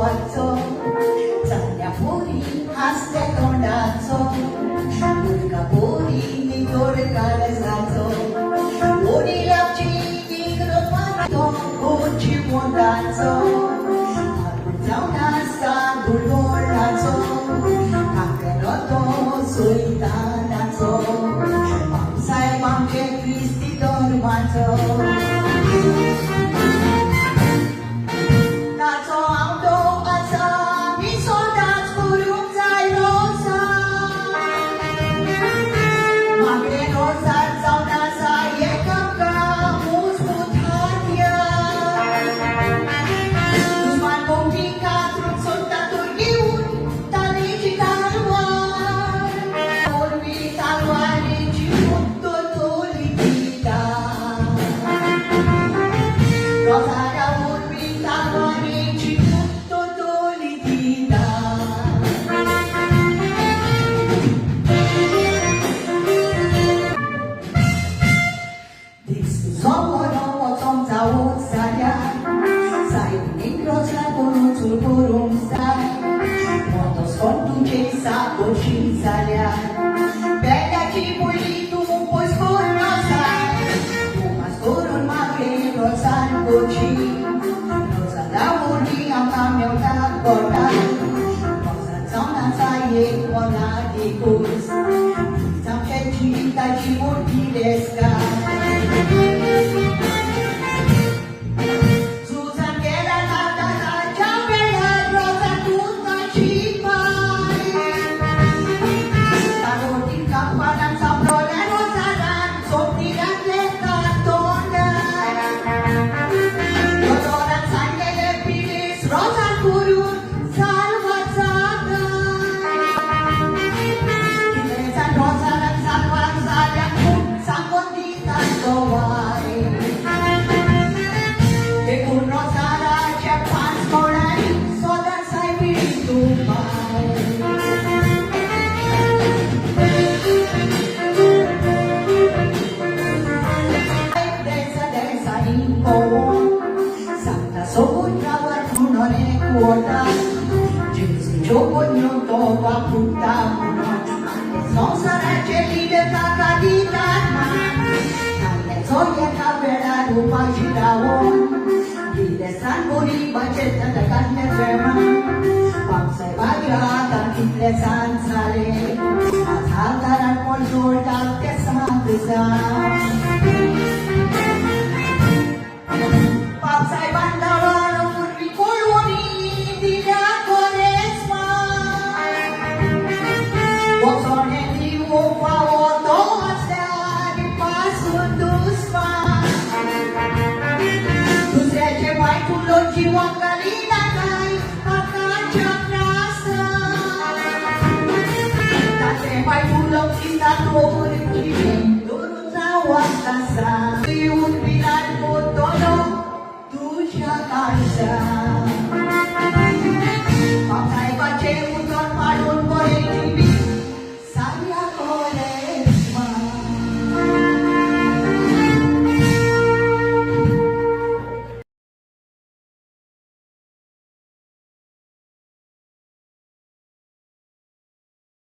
गावाचो चाल्या पोरी हास्ते तोंडाचो मुलगा पोरी नितोड काळजाचो ओडी लावची निग्रो पातो गोची मोडाचो मारून जावन आसा धुळवळाचो काकरो तो सोयतानाचो पावसाय आमचे क्रिस्ती धर्माचो Zalia, bella cipuli tu puoi scornare, tu ma scorno ma che rosa goci, rosa da uni a cambio da corda, rosa zona sai e buona di cus, sempre cita ci molti desca. Giocogno topa puttana, non sarà gelida cacadita, alle zoia capera rupa cittadon, di sangue bacetta da carne ferma, pamsa e bagiata le zanzare, a saltare al controllo che sa pesare.